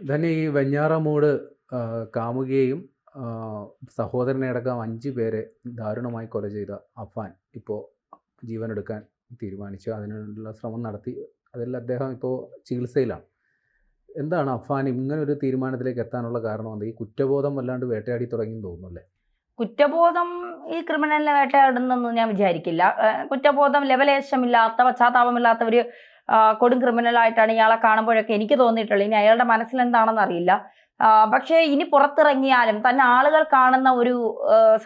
തന്നെ ഈ വെഞ്ഞാറമൂട് കാമുകിയെയും സഹോദരനെ അടക്കം 5 പേരെ ദാരുണമായി കൊല ചെയ്ത അഫാൻ ഇപ്പോൾ ജീവനെടുക്കാൻ തീരുമാനിച്ചു. അതിനുള്ള ശ്രമം നടത്തി. അതിൽ അദ്ദേഹം ഇപ്പോൾ ചികിത്സയിലാണ്. എന്താണ് അഫാൻ ഇങ്ങനൊരു തീരുമാനത്തിലേക്ക് എത്താനുള്ള കാരണം? എന്താ ഈ കുറ്റബോധം വല്ലാണ്ട് വേട്ടയാടി തുടങ്ങിയെന്ന് തോന്നുന്നു അല്ലേ? കുറ്റബോധം ഈ ക്രിമിനലിനെ വേട്ടയാടുന്നൊന്നും ഞാൻ വിചാരിക്കില്ല. കുറ്റബോധം ലവലേശമില്ലാത്ത പശ്ചാത്താപമില്ലാത്ത ഒരു കൊടും ക്രിമിനലായിട്ടാണ് ഇയാളെ കാണുമ്പോഴൊക്കെ എനിക്ക് തോന്നിയിട്ടുള്ളത്. ഇനി അയാളുടെ മനസ്സിൽ എന്താണെന്ന് അറിയില്ല. പക്ഷേ ഇനി പുറത്തിറങ്ങിയാലും തന്നെ ആളുകൾ കാണുന്ന ഒരു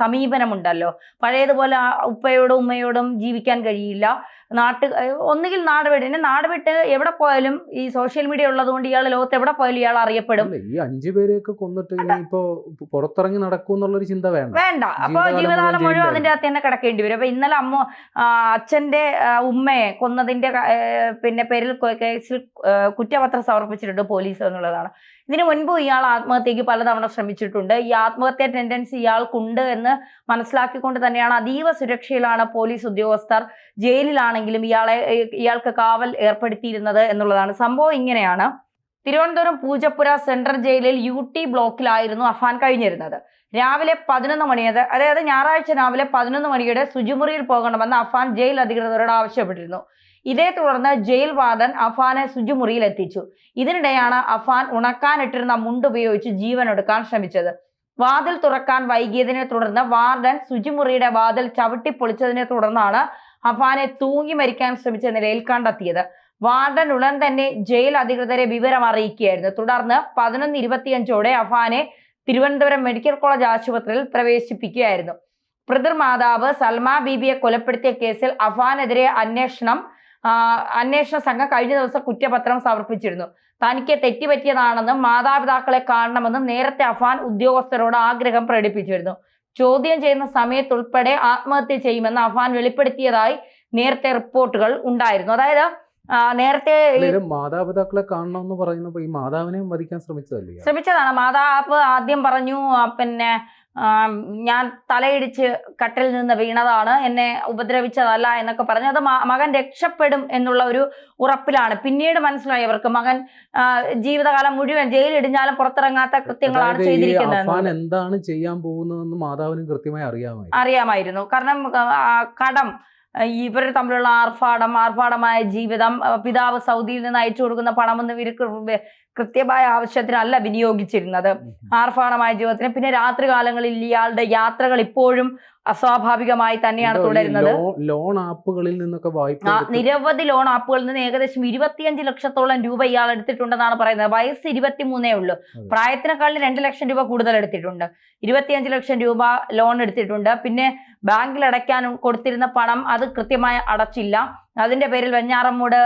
സമീപനമുണ്ടല്ലോ. പഴയതുപോലെ ഉപ്പയോടും ഉമ്മയോടും ജീവിക്കാൻ കഴിയില്ല. ഒന്നുകിൽ നാട് വിട്ട് എവിടെ പോയാലും ഈ സോഷ്യൽ മീഡിയ ഉള്ളതുകൊണ്ട് ഇയാൾ ലോകത്ത് എവിടെ പോയാലും ഇയാൾ അറിയപ്പെടും. ഈ 5 പേരെയൊക്കെ കൊന്നിട്ട് ഇനിയിപ്പോ പുറത്തിറങ്ങി നടക്കും എന്നുള്ളൊരു ചിന്ത വേണ്ട. അപ്പൊ ജീവിതകാലം മുഴുവൻ അതിന്റെ അകത്ത് തന്നെ കിടക്കേണ്ടി വരും. അപ്പൊ ഇന്നലെ അച്ഛന്റെ ഉമ്മയെ കൊന്നതിന്റെ പേരിൽ കേസിൽ കുറ്റപത്രം സമർപ്പിച്ചിട്ടുണ്ട് പോലീസ് എന്നുള്ളതാണ്. ഇതിനു മുൻപ് ഇയാൾ ആത്മഹത്യക്ക് പലതവണ ശ്രമിച്ചിട്ടുണ്ട്. ഈ ആത്മഹത്യ ടെൻഡൻസി ഇയാൾക്കുണ്ട് എന്ന് മനസ്സിലാക്കിക്കൊണ്ട് തന്നെയാണ് അതീവ സുരക്ഷയിലാണ് പോലീസ് ഉദ്യോഗസ്ഥർ ജയിലിലാണെങ്കിലും ഇയാൾക്ക് കാവൽ ഏർപ്പെടുത്തിയിരുന്നത് എന്നുള്ളതാണ്. സംഭവം ഇങ്ങനെയാണ്. തിരുവനന്തപുരം പൂജപ്പുര സെൻട്രൽ ജയിലിൽ UT ബ്ലോക്കിലായിരുന്നു അഫാൻ കഴിഞ്ഞിരുന്നത്. രാവിലെ 11 മണി, അതായത് ഞായറാഴ്ച രാവിലെ 11 മണിയുടെ ശുചിമുറിയിൽ പോകണമെന്ന് അഫാൻ ജയിൽ അധികൃതരോട് ആവശ്യപ്പെട്ടിരുന്നു. ഇതേ തുടർന്ന് ജയിൽ വാർഡൻ അഫാനെ ശുചിമുറിയിൽ എത്തിച്ചു. ഇതിനിടെയാണ് അഫാൻ ഉണക്കാനിട്ടിരുന്ന മുണ്ടുപയോഗിച്ച് ജീവനെടുക്കാൻ ശ്രമിച്ചത്. വാതിൽ തുറക്കാൻ വൈകിയതിനെ തുടർന്ന് വാർഡൻ ശുചിമുറിയുടെ വാതിൽ ചവിട്ടിപ്പൊളിച്ചതിനെ തുടർന്നാണ് അഫാനെ തൂങ്ങി മരിക്കാൻ ശ്രമിച്ച നിലയിൽ കണ്ടെത്തിയത്. വാർഡൻ ഉടൻ തന്നെ ജയിൽ അധികൃതരെ വിവരം അറിയിക്കുകയായിരുന്നു. തുടർന്ന് 11:25 അഫാനെ തിരുവനന്തപുരം മെഡിക്കൽ കോളേജ് ആശുപത്രിയിൽ പ്രവേശിപ്പിക്കുകയായിരുന്നു. പിതൃമാതാവ് സൽമ ബീബിയെ കൊലപ്പെടുത്തിയ കേസിൽ അഫാനെതിരെ അന്വേഷണ സംഘം കഴിഞ്ഞ ദിവസം കുറ്റപത്രം സമർപ്പിച്ചിരുന്നു. തനിക്ക് തെറ്റുപറ്റിയതാണെന്നും മാതാപിതാക്കളെ കാണണമെന്നും നേരത്തെ അഫാൻ ഉദ്യോഗസ്ഥരോട് ആഗ്രഹം പ്രകടിപ്പിച്ചിരുന്നു. ചോദ്യം ചെയ്യുന്ന സമയത്തുൾപ്പെടെ ആത്മഹത്യ ചെയ്യുമെന്ന് അഫാൻ വെളിപ്പെടുത്തിയതായി നേരത്തെ റിപ്പോർട്ടുകൾ ഉണ്ടായിരുന്നു. അതായത് നേരത്തെ മാതാപിതാക്കളെ കാണണമെന്ന് പറയുന്നപ്പോ ഈ മാതാവിനെ വധിക്കാൻ ശ്രമിച്ചതാണ്. മാതാവ് ആദ്യം പറഞ്ഞു, ഞാൻ തലയിടിച്ച് കട്ടിൽ നിന്ന് വീണതാണ്, എന്നെ ഉപദ്രവിച്ചതല്ല എന്നൊക്കെ പറഞ്ഞു. അത് മകൻ രക്ഷപ്പെടും എന്നുള്ള ഒരു ഉറപ്പിലാണ്. പിന്നീട് മനസ്സിലായി അവർക്ക് മകൻ ജീവിതകാലം മുഴുവൻ ജയിലിടിഞ്ഞാലും പുറത്തിറങ്ങാത്ത കൃത്യങ്ങളാണ് ചെയ്തിരിക്കുന്നത്. എന്താണ് ചെയ്യാൻ പോകുന്നതെന്ന് മാതാവിനും കൃത്യമായി അറിയാമായിരുന്നു. കാരണം കടം, ഇവർ തമ്മിലുള്ള ആർഭാടമായ ജീവിതം, പിതാവ് സൗദിയിൽ നിന്ന് അയച്ചു കൊടുക്കുന്ന പണമൊന്നും ഇവർക്ക് കൃത്യമായ ആവശ്യത്തിനല്ല വിനിയോഗിച്ചിരുന്നത്, ആർഭാടമായ ജീവിതത്തിന്. പിന്നെ രാത്രി കാലങ്ങളിൽ ഇയാളുടെ യാത്രകൾ ഇപ്പോഴും അസ്വാഭാവികമായി തന്നെയാണ് തുടരുന്നത്. ലോൺ ആപ്പുകളിൽ നിന്നൊക്കെ നിരവധി ലോൺ ആപ്പുകളിൽ നിന്ന് ഏകദേശം 25 ലക്ഷത്തോളം രൂപ ഇയാൾ എടുത്തിട്ടുണ്ടെന്നാണ് പറയുന്നത്. വയസ്സ് 23 ഉള്ളൂ. പ്രായത്തിനേക്കാളും 2 ലക്ഷം രൂപ കൂടുതൽ എടുത്തിട്ടുണ്ട്. 25 ലക്ഷം രൂപ ലോൺ എടുത്തിട്ടുണ്ട്. പിന്നെ ബാങ്കിൽ അടയ്ക്കാൻ കൊടുത്തിരുന്ന പണം അത് കൃത്യമായി അടച്ചില്ല. അതിന്റെ പേരിൽ വെഞ്ഞാറമൂട്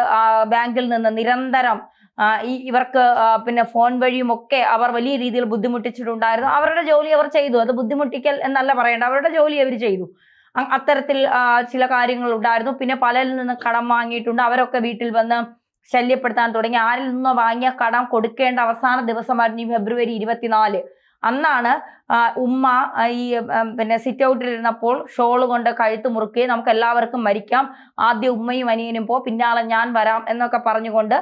ബാങ്കിൽ നിന്ന് നിരന്തരം ഇവർക്ക് ഫോൺ വഴിയും ഒക്കെ അവർ വലിയ രീതിയിൽ ബുദ്ധിമുട്ടിച്ചിട്ടുണ്ടായിരുന്നു. അവരുടെ ജോലി അവർ ചെയ്തു. അത് ബുദ്ധിമുട്ടിക്കൽ എന്നല്ല പറയേണ്ട, അവരുടെ ജോലി അവർ ചെയ്തു. അത്തരത്തിൽ ചില കാര്യങ്ങൾ ഉണ്ടായിരുന്നു. പിന്നെ പലരിൽ നിന്ന് കടം വാങ്ങിയിട്ടുണ്ട്. അവരൊക്കെ വീട്ടിൽ വന്ന് ശല്യപ്പെടുത്താൻ തുടങ്ങി. ആരിൽ നിന്ന് വാങ്ങിയ കടം കൊടുക്കേണ്ട അവസാന ദിവസമായിരുന്നു ഫെബ്രുവരി 24. അന്നാണ് ഉമ്മ സിറ്റ് ഔട്ടിലിരുന്നപ്പോൾ ഷോള് കൊണ്ട് കഴുത്ത് മുറുക്കുകയും നമുക്ക് എല്ലാവർക്കും മരിക്കാം, ആദ്യം ഉമ്മയും അനിയനും പിന്നാലെ ഞാൻ വരാം എന്നൊക്കെ പറഞ്ഞുകൊണ്ട്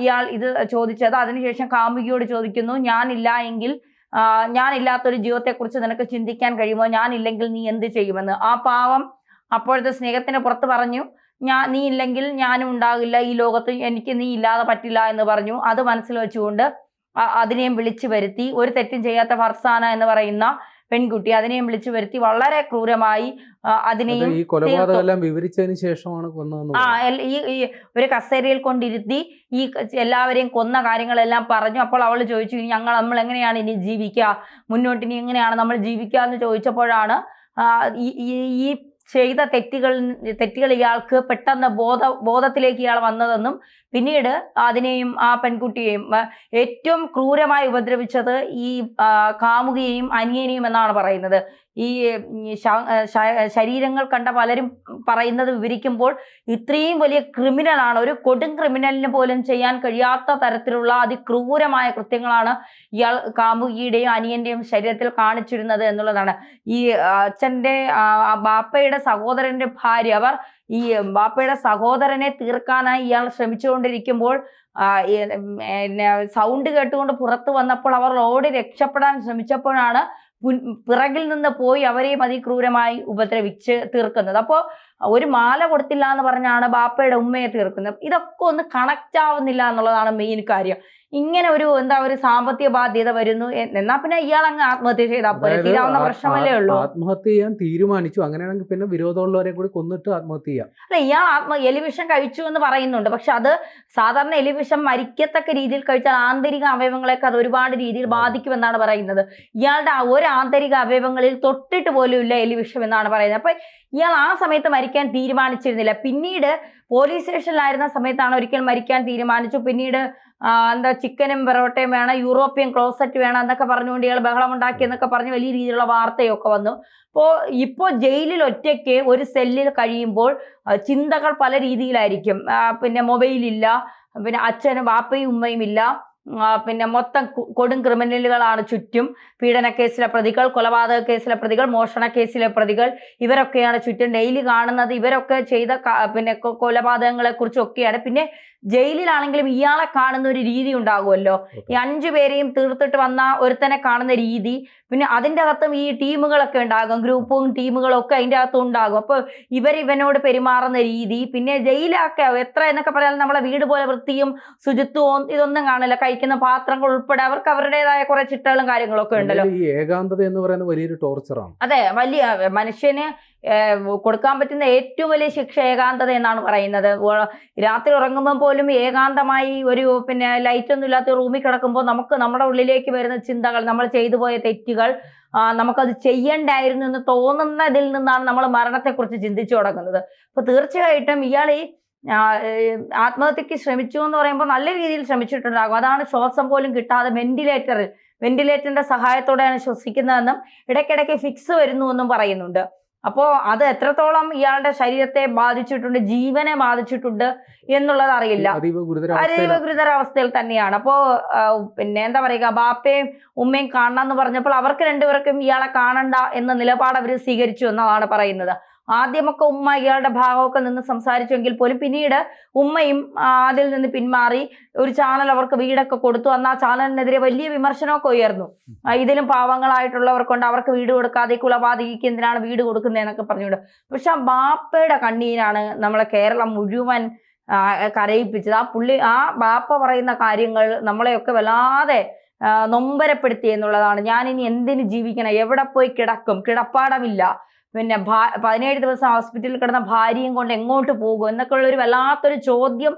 ഇയാൾ ഇത് ചോദിച്ചത്. അതിനുശേഷം കാമുകിയോട് ചോദിക്കുന്നു, ഞാനില്ലാത്തൊരു ജീവിതത്തെക്കുറിച്ച് നിനക്ക് ചിന്തിക്കാൻ കഴിയുമോ, ഞാനില്ലെങ്കിൽ നീ എന്ത് ചെയ്യുമെന്ന്. ആ പാവം അപ്പോഴത്തെ സ്നേഹത്തിന് പുറത്ത് പറഞ്ഞു, നീ ഇല്ലെങ്കിൽ ഞാനും ഉണ്ടാകില്ല ഈ ലോകത്ത്, എനിക്ക് നീ ഇല്ലാതെ പറ്റില്ല എന്ന് പറഞ്ഞു. അത് മനസ്സിൽ വെച്ചുകൊണ്ട് അതിനെയും വിളിച്ചു വരുത്തി, ഒരു തെറ്റും ചെയ്യാത്ത ഫർസാന എന്ന് പറയുന്ന പെൺകുട്ടി, അതിനെയും വിളിച്ചു വരുത്തി വളരെ ക്രൂരമായി അതിനെയും വിവരിച്ചതിന് ശേഷമാണ് ഈ ഒരു കസേരയിൽ കൊണ്ടിരുത്തി ഈ എല്ലാവരെയും കൊന്ന കാര്യങ്ങളെല്ലാം പറഞ്ഞു. അപ്പോൾ അവൾ ചോദിച്ചു, നമ്മൾ എങ്ങനെയാണ് ഇനി ജീവിക്കുക, മുന്നോട്ട് ഇനി എങ്ങനെയാണ് നമ്മൾ ജീവിക്കുക എന്ന് ചോദിച്ചപ്പോഴാണ് ഈ ചെയ്ത തെറ്റുകൾ ഇയാൾക്ക് പെട്ടെന്ന് ബോധത്തിലേക്ക് ഇയാൾ വന്നതെന്നും പിന്നീട് അതിനെയും ആ പെൺകുട്ടിയെയും ഏറ്റവും ക്രൂരമായി ഉപദ്രവിച്ചത് ഈ കാമുകിയെയും അനിയനെയും എന്നാണ് പറയുന്നത്. ഈ ശരീരങ്ങൾ കണ്ട പലരും പറയുന്നത് വിവരിക്കുമ്പോൾ ഇത്രയും വലിയ ക്രിമിനലാണ്, ഒരു കൊടും ക്രിമിനലിന് പോലും ചെയ്യാൻ കഴിയാത്ത തരത്തിലുള്ള അതിക്രൂരമായ കൃത്യങ്ങളാണ് ഇയാൾ കാമുകിയുടെയും അനിയന്റെയും ശരീരത്തിൽ കാണിച്ചിരുന്നത് എന്നുള്ളതാണ്. ഈ അച്ഛൻ്റെ ബാപ്പയുടെ സഹോദരന്റെ ഭാര്യ, അവർ ഈ ബാപ്പയുടെ സഹോദരനെ തീർക്കാനായി ഇയാൾ ശ്രമിച്ചുകൊണ്ടിരിക്കുമ്പോൾ സൗണ്ട് കേട്ടുകൊണ്ട് പുറത്തു വന്നപ്പോൾ അവർ ഓടി രക്ഷപ്പെടാൻ ശ്രമിച്ചപ്പോഴാണ് പിറകിൽ നിന്ന് പോയി അവരെയും അതിക്രൂരമായി ഉപദ്രവിച്ച് തീർക്കുന്നത്. അപ്പോൾ ഒരു മാല കൊടുത്തില്ല എന്ന് പറഞ്ഞാണ് ബാപ്പയുടെ ഉമ്മയെ തീർക്കുന്നത്. ഇതൊക്കെ ഒന്ന് കണക്റ്റ് ആവുന്നില്ല എന്നുള്ളതാണ് മെയിൻ കാര്യം. ഇങ്ങനെ ഒരു ഒരു സാമ്പത്തിക ബാധ്യത വരുന്നു എന്നാ പിന്നെ ഇയാൾ അങ്ങ് ആത്മഹത്യ ചെയ്താൽ പോലെ, തീരാവുന്ന പ്രശ്നമല്ലേ ഉള്ളൂ. ആത്മഹത്യ ചെയ്യാൻ തീരുമാനിച്ചു, അങ്ങനെയാണെങ്കിൽ പിന്നെ വിരോധമുള്ളവരെ കൂടി കൊന്നിട്ട് ആത്മഹത്യ ചെയ്യാം. അല്ല, ഇയാൾ എലിവിഷം കഴിച്ചു എന്ന് പറയുന്നുണ്ട്. പക്ഷെ അത് സാധാരണ എലിവിഷം മരിക്കത്തക്ക രീതിയിൽ കഴിച്ചാൽ ആന്തരിക അവയവങ്ങളെയൊക്കെ അത് ഒരുപാട് രീതിയിൽ ബാധിക്കുമെന്നാണ് പറയുന്നത്. ഇയാളുടെ ഒരു ആന്തരിക അവയവങ്ങളിൽ തൊട്ടിട്ട് പോലും ഇല്ല എലിവിഷം എന്നാണ് പറയുന്നത്. അപ്പൊ ഇയാൾ ആ സമയത്ത് മരിക്കാൻ തീരുമാനിച്ചിരുന്നില്ല. പിന്നീട് പോലീസ് സ്റ്റേഷനിലായിരുന്ന സമയത്താണ് ഒരിക്കൽ മരിക്കാൻ തീരുമാനിച്ചു. പിന്നീട് ചിക്കനും പൊറോട്ടയും വേണം, യൂറോപ്യൻ ക്ലോസറ്റ് വേണം എന്നൊക്കെ പറഞ്ഞുകൊണ്ട് ഇയാൾ ബഹളം ഉണ്ടാക്കി എന്നൊക്കെ പറഞ്ഞ് വലിയ രീതിയിലുള്ള വാർത്തയൊക്കെ വന്നു. ഇപ്പോൾ ജയിലിൽ ഒറ്റയ്ക്ക് ഒരു സെല്ലിൽ കഴിയുമ്പോൾ ചിന്തകൾ പല രീതിയിലായിരിക്കും. പിന്നെ മൊബൈലില്ല, പിന്നെ അച്ഛനും ബാപ്പയും ഉമ്മയും ഇല്ല, പിന്നെ മൊത്തം കൊടും ക്രിമിനലുകളാണ് ചുറ്റും. പീഡന കേസിലെ പ്രതികൾ, കൊലപാതക കേസിലെ പ്രതികൾ, മോഷണ കേസിലെ പ്രതികൾ, ഇവരൊക്കെയാണ് ചുറ്റും. ഡെയിലി കാണുന്നത് ഇവരൊക്കെ ചെയ്ത പിന്നെ കൊലപാതകങ്ങളെ കുറിച്ചൊക്കെയാണ്. പിന്നെ ജയിലിലാണെങ്കിലും ഇയാളെ കാണുന്ന ഒരു രീതി ഉണ്ടാകുമല്ലോ, ഈ 5 പേരെയും തീർത്തിട്ട് വന്ന ഒരുത്തനെ കാണുന്ന രീതി. പിന്നെ അതിൻ്റെ അകത്തും ഈ ടീമുകളൊക്കെ ഉണ്ടാകും, ഗ്രൂപ്പും ടീമുകളും ഒക്കെ അതിൻ്റെ അകത്തും ഉണ്ടാകും. അപ്പോൾ ഇവനോട് പെരുമാറുന്ന രീതി, പിന്നെ ജയിലൊക്കെ എത്ര എന്നൊക്കെ പറഞ്ഞാൽ നമ്മളെ വീട് പോലെ വൃത്തിയും ശുചിത്വവും ഇതൊന്നും കാണില്ല. കഴിക്കുന്ന പാത്രങ്ങൾ ഉൾപ്പെടെ അവർക്ക് അവരുടേതായ കുറെ ചിട്ടകളും കാര്യങ്ങളൊക്കെ ഉണ്ടല്ലോ. ഈ ഏകാന്തത എന്ന് പറയുന്നത് വലിയൊരു ടോർച്ചറാണ്. അതെ, വലിയ മനുഷ്യന് കൊടുക്കാൻ പറ്റുന്ന ഏറ്റവും വലിയ ശിക്ഷ ഏകാന്തത എന്നാണ് പറയുന്നത്. രാത്രി ഉറങ്ങുമ്പോൾ പോലും ഏകാന്തമായി ഒരു പിന്നെ ലൈറ്റ് ഒന്നും ഇല്ലാത്ത റൂമിൽ കിടക്കുമ്പോൾ നമുക്ക് നമ്മുടെ ഉള്ളിലേക്ക് വരുന്ന ചിന്തകൾ, നമ്മൾ ചെയ്തു പോയ തെറ്റുകൾ, നമുക്കത് ചെയ്യണ്ടായിരുന്നു എന്ന് തോന്നുന്നതിൽ നിന്നാണ് നമ്മൾ മരണത്തെക്കുറിച്ച് ചിന്തിച്ചു തുടങ്ങുന്നത്. അപ്പൊ തീർച്ചയായിട്ടും ഇയാൾ ഈ ആത്മഹത്യക്ക് ശ്രമിച്ചു എന്ന് പറയുമ്പോൾ നല്ല രീതിയിൽ ശ്രമിച്ചിട്ടുണ്ടാകും. അതാണ് ശ്വാസം പോലും കിട്ടാതെ വെന്റിലേറ്ററിന്റെ സഹായത്തോടെയാണ് ശ്വസിക്കുന്നതെന്നും ഇടയ്ക്കിടയ്ക്ക് ഫിക്സ് വരുന്നു എന്നും പറയുന്നുണ്ട്. അപ്പോൾ അത് എത്രത്തോളം ഇയാളുടെ ശരീരത്തെ ബാധിച്ചിട്ടുണ്ട്, ജീവനെ ബാധിച്ചിട്ടുണ്ട് എന്നുള്ളത് അറിയില്ല. അതീവ ഗുരുതരാവസ്ഥയിൽ തന്നെയാണ്. അപ്പോൾ പിന്നെ എന്താ പറയുക, ബാപ്പയും ഉമ്മയും കാണണമെന്ന് പറഞ്ഞപ്പോൾ അവർക്ക് രണ്ടുപേർക്കും ഇയാളെ കാണണ്ട എന്ന നിലപാട് അവർ സ്വീകരിച്ചു എന്നതാണ് പറയുന്നത്. ആദ്യമൊക്കെ ഉമ്മ ഇയാളുടെ ഭാഗമൊക്കെ നിന്ന് സംസാരിച്ചെങ്കിൽ പോലും പിന്നീട് ഉമ്മയും അതിൽ നിന്ന് പിന്മാറി ഒരു ചാനൽ അവർക്ക് വീടൊക്കെ കൊടുത്തു. അന്ന് ആ ചാനലിനെതിരെ വലിയ വിമർശനമൊക്കെ ഉയർന്നു. ഇതിലും പാവങ്ങളായിട്ടുള്ളവർ കൊണ്ട് അവർക്ക് വീട് കൊടുക്കാതെ കുലപാതകിക്ക് എന്തിനാണ് വീട് കൊടുക്കുന്നതെന്നൊക്കെ പറഞ്ഞുകൊണ്ട്. പക്ഷെ ആ ബാപ്പയുടെ കണ്ണീരാണ് നമ്മളെ കേരളം മുഴുവൻ കരയിപ്പിച്ചത്. ആ ബാപ്പ പറയുന്ന കാര്യങ്ങൾ നമ്മളെയൊക്കെ വല്ലാതെ നൊമ്പരപ്പെടുത്തി എന്നുള്ളതാണ്. ഞാനിനി എന്തിന് ജീവിക്കണം, എവിടെ പോയി കിടക്കും, കിടപ്പാടമില്ല, പിന്നെ 17 ദിവസം ഹോസ്പിറ്റലിൽ കിടന്ന ഭാര്യയും കൊണ്ട് എങ്ങോട്ട് പോകും എന്നൊക്കെ ഉള്ളൊരു വല്ലാത്തൊരു ചോദ്യം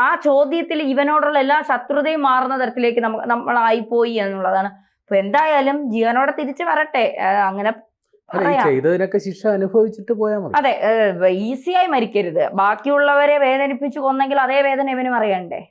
ആ ചോദ്യത്തിൽ ഇവനോടുള്ള എല്ലാ ശത്രുതയും മാറുന്ന തരത്തിലേക്ക് നമ്മളായിപ്പോയി എന്നുള്ളതാണ്. അപ്പൊ എന്തായാലും ജീവനോടെ തിരിച്ചു വരട്ടെ, അങ്ങനെ ചെയ്തതിനൊക്കെ ശിക്ഷ അനുഭവിച്ചിട്ട് പോയാൽ മതി. അതെ, ഈസിയായി മരിക്കരുത്. ബാക്കിയുള്ളവരെ വേദനിപ്പിച്ചു കൊന്നെങ്കിൽ അതേ വേദന ഇവനും അറിയണ്ടേ.